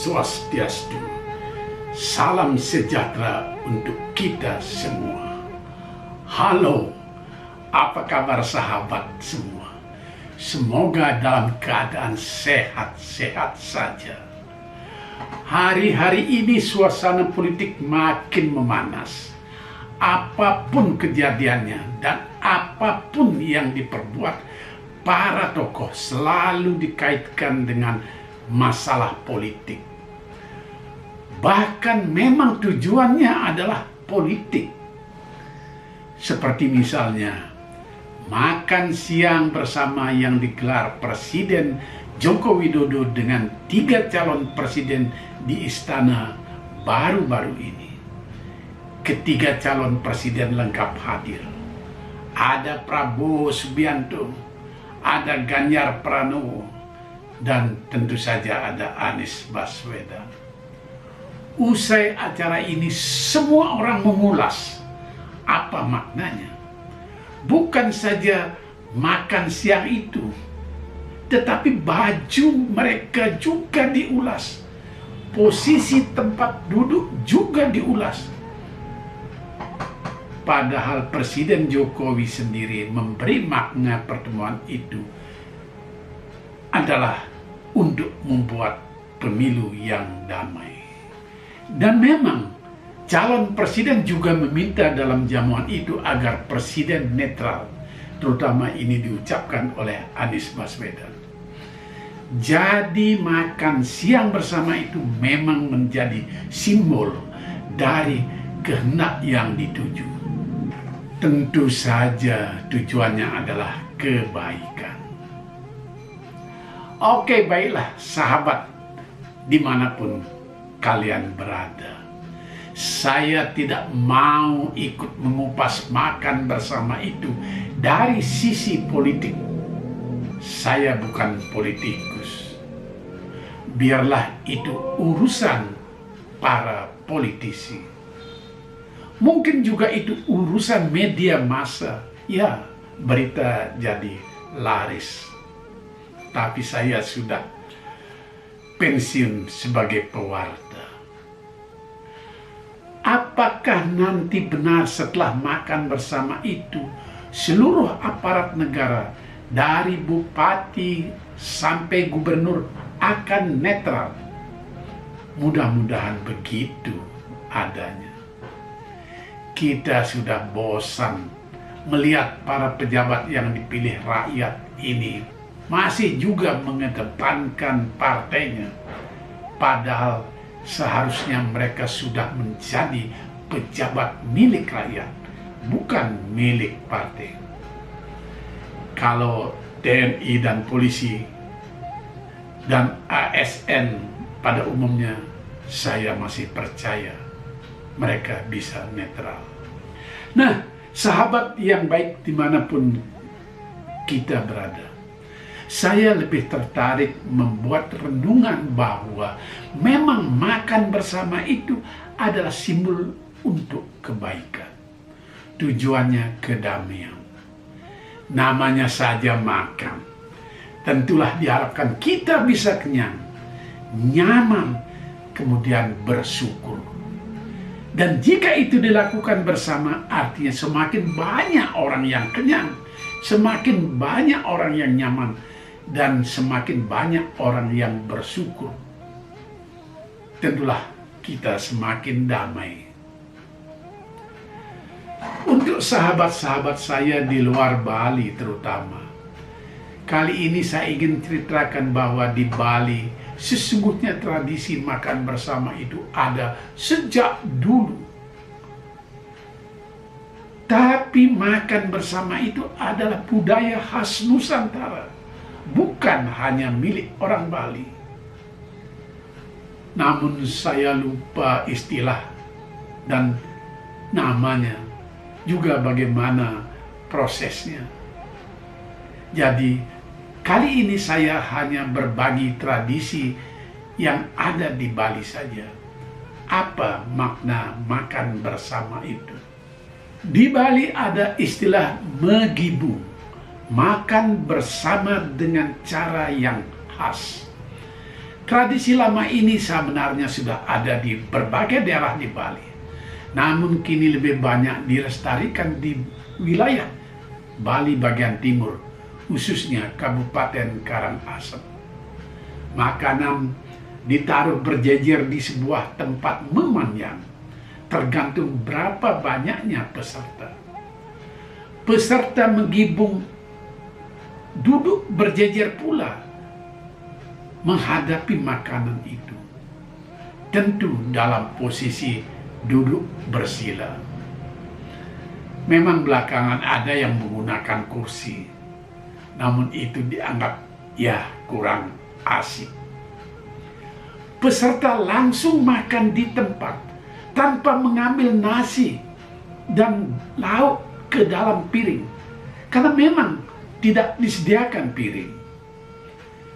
Swastiastu. Salam sejahtera untuk kita semua. Halo, apa kabar sahabat semua? Semoga dalam keadaan sehat-sehat saja. Hari-hari ini suasana politik makin memanas. Apapun kejadiannya dan apapun yang diperbuat, para tokoh selalu dikaitkan dengan masalah politik. Bahkan memang tujuannya adalah politik. Seperti misalnya makan siang bersama yang digelar Presiden Joko Widodo dengan 3 calon presiden di istana baru-baru ini. Ketiga calon presiden lengkap hadir. Ada Prabowo Subianto, ada Ganjar Pranowo, dan tentu saja ada Anies Baswedan. Usai acara ini, semua orang mengulas apa maknanya. Bukan saja makan siang itu, tetapi baju mereka juga diulas. Posisi tempat duduk juga diulas. Padahal Presiden Jokowi sendiri memberi makna pertemuan itu adalah untuk membuat pemilu yang damai. Dan memang calon presiden juga meminta dalam jamuan itu agar presiden netral, terutama ini diucapkan oleh Anies Baswedan. Jadi makan siang bersama itu memang menjadi simbol dari kehendak yang dituju. Tentu saja tujuannya adalah kebaikan. Oke, baiklah sahabat dimanapun kalian berada. Saya tidak mau ikut mengupas makan bersama itu dari sisi politik. Saya bukan politikus. Biarlah itu urusan para politisi. Mungkin juga itu urusan media massa. Ya, berita jadi laris. Tapi saya sudah pensiun sebagai pewarta. Apakah nanti benar setelah makan bersama itu seluruh aparat negara dari bupati sampai gubernur akan netral? Mudah-mudahan begitu adanya. Kita sudah bosan melihat para pejabat yang dipilih rakyat ini masih juga mengedepankan partainya. Padahal seharusnya mereka sudah menjadi pejabat milik rakyat, bukan milik partai. Kalau TNI dan polisi dan ASN pada umumnya, saya masih percaya mereka bisa netral. Nah, sahabat yang baik dimanapun kita berada, saya lebih tertarik membuat renungan bahwa memang makan bersama itu adalah simbol untuk kebaikan. Tujuannya kedamaian. Namanya saja makan. Tentulah diharapkan kita bisa kenyang, nyaman, kemudian bersyukur. Dan jika itu dilakukan bersama, artinya semakin banyak orang yang kenyang, semakin banyak orang yang nyaman, dan semakin banyak orang yang bersyukur. Tentulah kita semakin damai. Untuk sahabat-sahabat saya di luar Bali terutama, kali ini saya ingin ceritakan bahwa di Bali sesungguhnya tradisi makan bersama itu ada sejak dulu. Tapi makan bersama itu adalah budaya khas Nusantara, bukan hanya milik orang Bali. Namun saya lupa istilah dan namanya, juga bagaimana prosesnya. Jadi kali ini saya hanya berbagi tradisi yang ada di Bali saja. Apa makna makan bersama itu? Di Bali ada istilah megibu, makan bersama dengan cara yang khas. Tradisi lama ini sebenarnya sudah ada di berbagai daerah di Bali. Namun kini lebih banyak dilestarikan di wilayah Bali bagian timur, khususnya Kabupaten Karangasem. Makanan ditaruh berjejer di sebuah tempat memanjang, tergantung berapa banyaknya peserta. Peserta menggibung duduk berjejer pula menghadapi makanan itu, tentu dalam posisi duduk bersila. Memang belakangan ada yang menggunakan kursi, namun itu dianggap kurang asik. Peserta langsung makan di tempat tanpa mengambil nasi dan lauk ke dalam piring, karena memang tidak disediakan piring.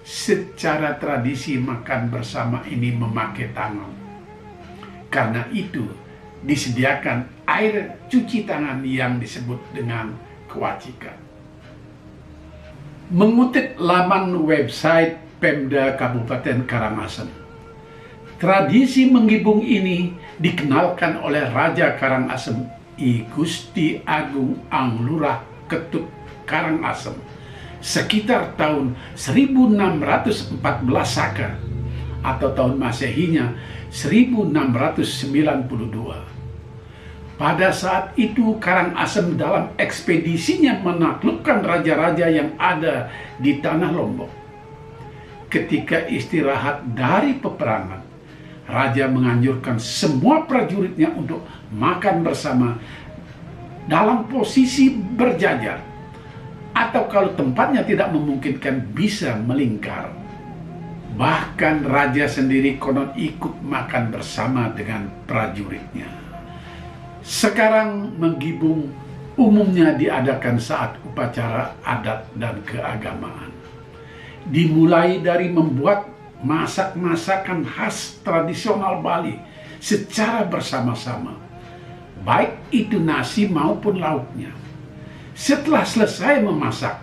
Secara tradisi makan bersama ini memakai tangan. Karena itu disediakan air cuci tangan yang disebut dengan kewajikan. Mengutip laman website Pemda Kabupaten Karangasem, tradisi menggibung ini dikenalkan oleh Raja Karangasem I Gusti Agung Anglurah Ketut Karangasem sekitar tahun 1614 Saka atau tahun Masehinya 1692. Pada saat itu Karangasem dalam ekspedisinya menaklukkan raja-raja yang ada di tanah Lombok. Ketika istirahat dari peperangan, raja menganjurkan semua prajuritnya untuk makan bersama dalam posisi berjajar, atau kalau tempatnya tidak memungkinkan bisa melingkar. Bahkan raja sendiri konon ikut makan bersama dengan prajuritnya. Sekarang menggibung umumnya diadakan saat upacara adat dan keagamaan. Dimulai dari membuat masak-masakan khas tradisional Bali secara bersama-sama, baik itu nasi maupun lauknya. Setelah selesai memasak,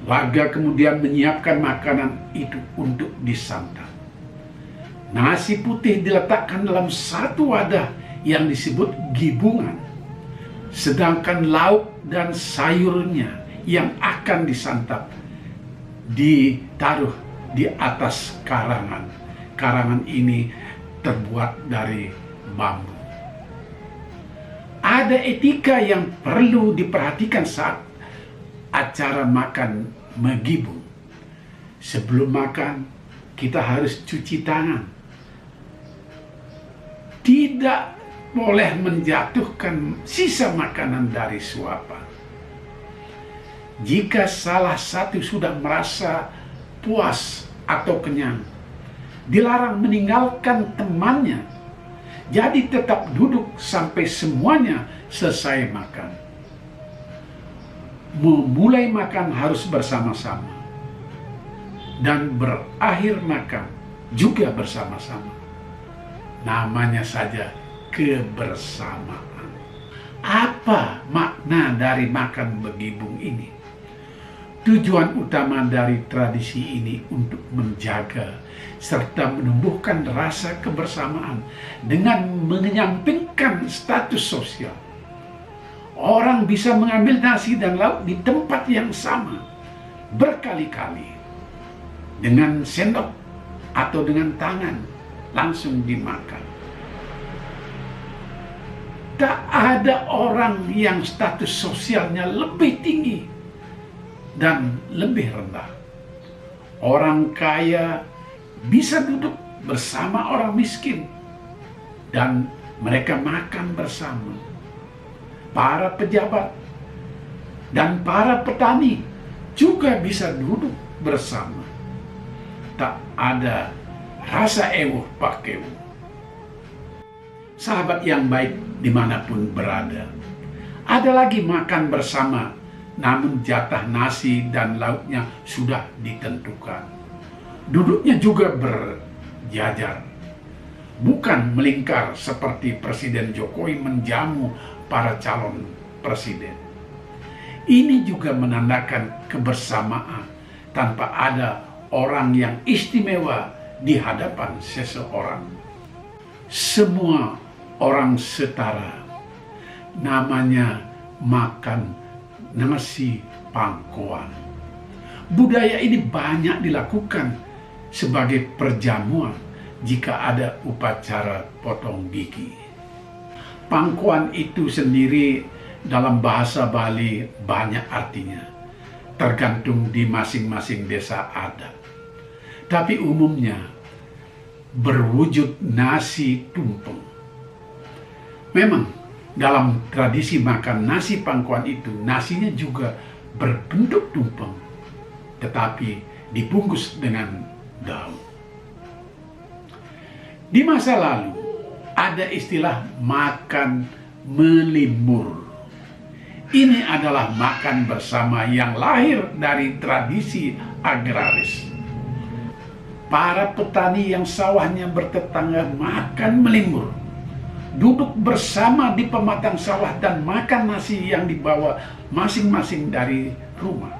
warga kemudian menyiapkan makanan itu untuk disantap. Nasi putih diletakkan dalam satu wadah yang disebut gibungan, sedangkan lauk dan sayurnya yang akan disantap ditaruh di atas karangan. Karangan ini terbuat dari bambu. Ada etika yang perlu diperhatikan saat acara makan menggibung. Sebelum makan, kita harus cuci tangan. Tidak boleh menjatuhkan sisa makanan dari suapan. Jika salah satu sudah merasa puas atau kenyang, dilarang meninggalkan temannya. Jadi tetap duduk sampai semuanya selesai makan. Memulai makan harus bersama-sama, dan berakhir makan juga bersama-sama. Namanya saja kebersamaan. Apa makna dari makan menggibung ini? Tujuan utama dari tradisi ini untuk menjaga serta menumbuhkan rasa kebersamaan dengan menyampingkan status sosial. Orang bisa mengambil nasi dan lauk di tempat yang sama berkali-kali dengan sendok atau dengan tangan langsung dimakan. Tak ada orang yang status sosialnya lebih tinggi dan lebih rendah. Orang kaya bisa duduk bersama orang miskin dan mereka makan bersama. Para pejabat dan para petani juga bisa duduk bersama. Tak ada rasa ewuh pakewuh. Sahabat yang baik dimanapun berada, ada lagi makan bersama, namun jatah nasi dan lauknya sudah ditentukan. Duduknya juga berjajar, bukan melingkar seperti Presiden Jokowi menjamu para calon presiden. Ini juga menandakan kebersamaan tanpa ada orang yang istimewa di hadapan seseorang. Semua orang setara, namanya makan nasi pangkuan. Budaya ini banyak dilakukan sebagai perjamuan jika ada upacara potong gigi. Pangkuan itu sendiri dalam bahasa Bali banyak artinya, tergantung di masing-masing desa adat. Tapi umumnya berwujud nasi tumpeng. Memang dalam tradisi makan nasi pangkuan itu, nasinya juga berbentuk tumpeng, tetapi dibungkus dengan daun. Di masa lalu ada istilah makan melimur. Ini adalah makan bersama yang lahir dari tradisi agraris. Para petani yang sawahnya bertetangga makan melimur, duduk bersama di pematang sawah dan makan nasi yang dibawa masing-masing dari rumah.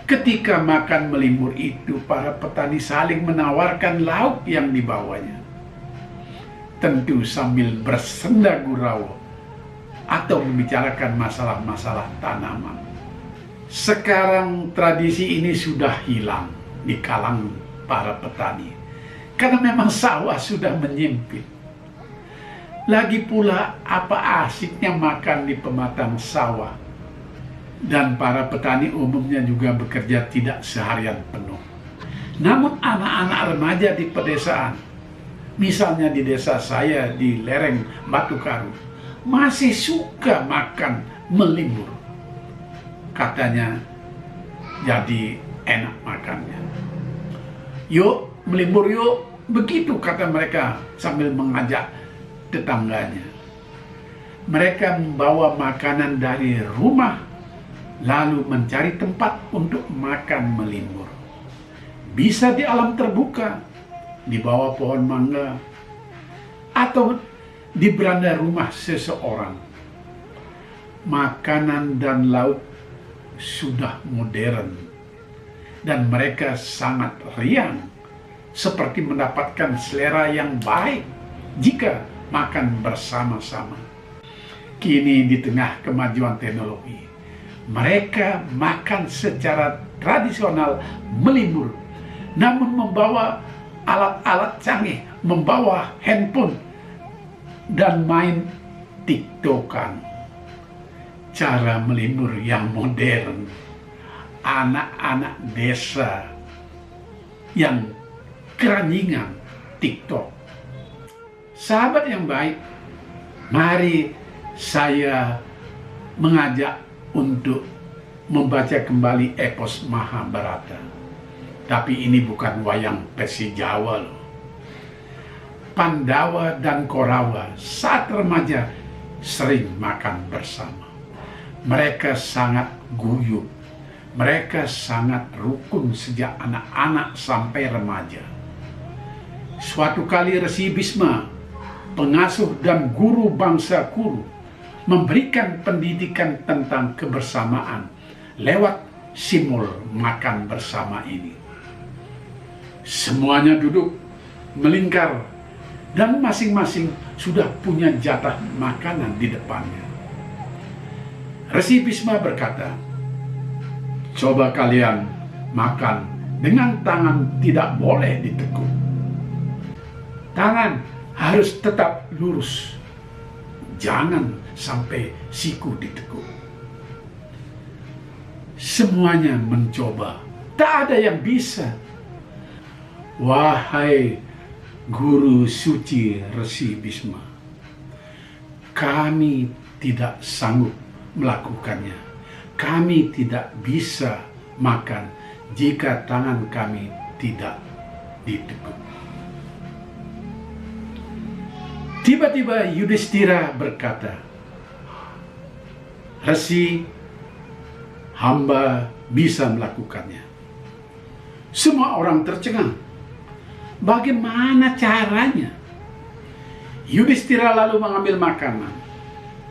Ketika makan melimur itu, para petani saling menawarkan lauk yang dibawanya, tentu sambil bersenda gurau atau membicarakan masalah-masalah tanaman. Sekarang tradisi ini sudah hilang di kalangan para petani, karena memang sawah sudah menyempit. Lagi pula, apa asiknya makan di pematang sawah? Dan para petani umumnya juga bekerja tidak seharian penuh. Namun anak-anak remaja di pedesaan, misalnya di desa saya di lereng Batu Karu, masih suka makan melimur. Katanya jadi enak makannya. Yuk melimur yuk, begitu kata mereka sambil mengajak tetangganya. Mereka membawa makanan dari rumah, lalu mencari tempat untuk makan melimur. Bisa di alam terbuka, di bawah pohon mangga, atau di beranda rumah seseorang. Makanan dan lauk sudah modern, dan mereka sangat riang, seperti mendapatkan selera yang baik jika makan bersama-sama. Kini di tengah kemajuan teknologi, mereka makan secara tradisional melimur, namun membawa alat-alat canggih, membawa handphone, dan main tiktokan. Cara melimur yang modern, anak-anak desa yang keranjingan TikTok. Sahabat yang baik, mari saya mengajak untuk membaca kembali epos Mahabharata. Tapi ini bukan wayang versi Jawa loh. Pandawa dan Korawa saat remaja sering makan bersama. Mereka sangat guyup. Mereka sangat rukun sejak anak-anak sampai remaja. Suatu kali Resi Bisma, pengasuh dan guru bangsa Kuru, memberikan pendidikan tentang kebersamaan lewat simbol makan bersama ini. Semuanya duduk melingkar dan masing-masing sudah punya jatah makanan di depannya. Resi Bisma berkata, "Coba kalian makan dengan tangan tidak boleh ditekuk. Tangan harus tetap lurus. Jangan sampai siku ditekuk." Semuanya mencoba, tak ada yang bisa. Wahai guru suci Resi Bisma, kami tidak sanggup melakukannya. Kami tidak bisa makan jika tangan kami tidak ditekuk. Tiba-tiba Yudhistira berkata, "Resi, hamba bisa melakukannya." Semua orang tercengang. Bagaimana caranya? Yudhistira lalu mengambil makanan,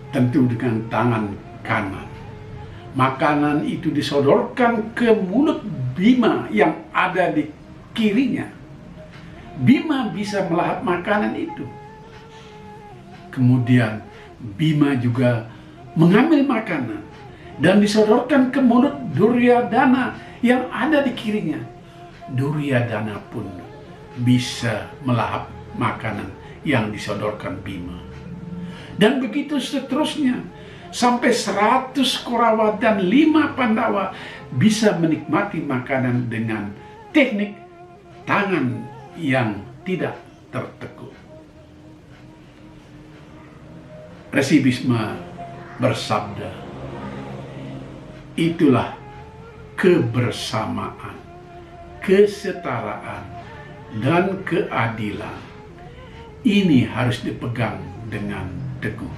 tentu dengan tangan kanan. Makanan itu disodorkan ke mulut Bima yang ada di kirinya, Bima bisa melahap makanan itu. Kemudian Bima juga mengambil makanan dan disodorkan ke mulut Duryodhana yang ada di kirinya. Duryodhana pun bisa melahap makanan yang disodorkan Bima. Dan begitu seterusnya, sampai 100 Korawa dan 5 Pandawa bisa menikmati makanan dengan teknik tangan yang tidak tertekuk. Resi Bhisma bersabda, itulah kebersamaan, kesetaraan, dan keadilan. Ini harus dipegang dengan teguh.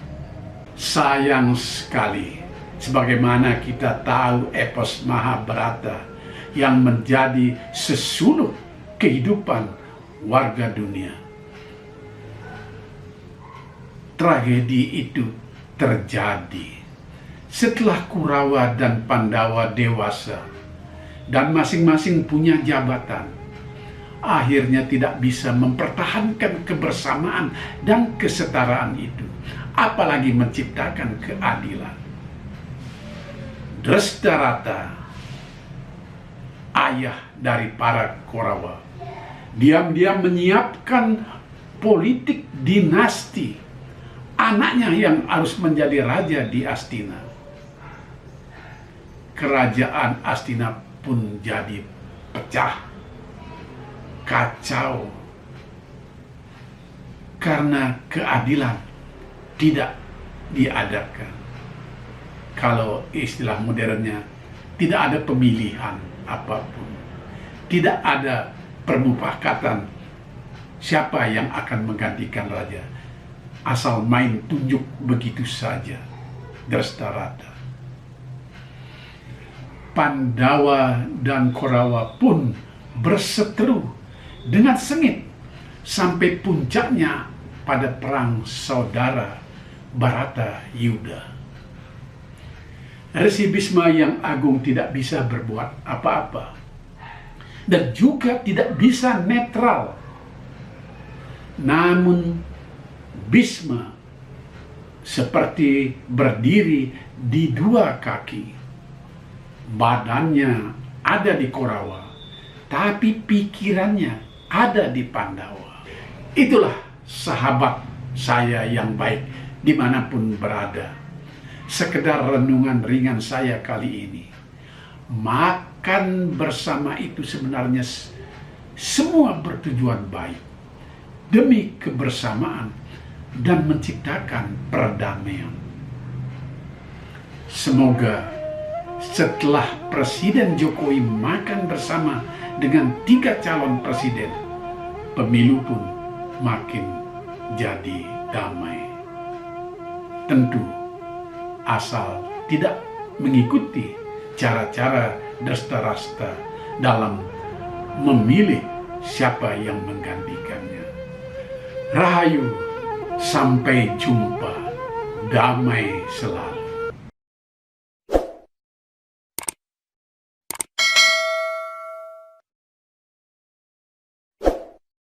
Sayang sekali, sebagaimana kita tahu epos Mahabharata yang menjadi sesuluk kehidupan warga dunia. Tragedi itu terjadi setelah Kurawa dan Pandawa dewasa dan masing-masing punya jabatan. Akhirnya tidak bisa mempertahankan kebersamaan dan kesetaraan itu, apalagi menciptakan keadilan. Drestaratha, ayah dari para Korawa, diam-diam menyiapkan politik dinasti. Anaknya yang harus menjadi raja di Astina. Kerajaan Astina pun jadi pecah, kacau, karena keadilan tidak diadakan. Kalau istilah modernnya, tidak ada pemilihan apapun, tidak ada permufakatan siapa yang akan menggantikan raja. Asal main tunjuk begitu saja. Drestaratha. Pandawa dan Korawa pun berseteru dengan sengit sampai puncaknya pada perang saudara Bharata Yuda. Resi Bhisma yang agung tidak bisa berbuat apa-apa dan juga tidak bisa netral. Namun Bhisma seperti berdiri di 2 kaki. Badannya ada di Korawa, tapi pikirannya ada di Pandawa. Itulah sahabat saya yang baik dimanapun berada. Sekedar renungan ringan saya kali ini. Makan bersama itu sebenarnya semua bertujuan baik demi kebersamaan dan menciptakan perdamaian. Semoga setelah Presiden Jokowi makan bersama dengan 3 calon presiden, pemilu pun makin jadi damai. Tentu asal tidak mengikuti cara-cara Drestaratha dalam memilih siapa yang menggantikannya. Rahayu, sampai jumpa, damai selalu.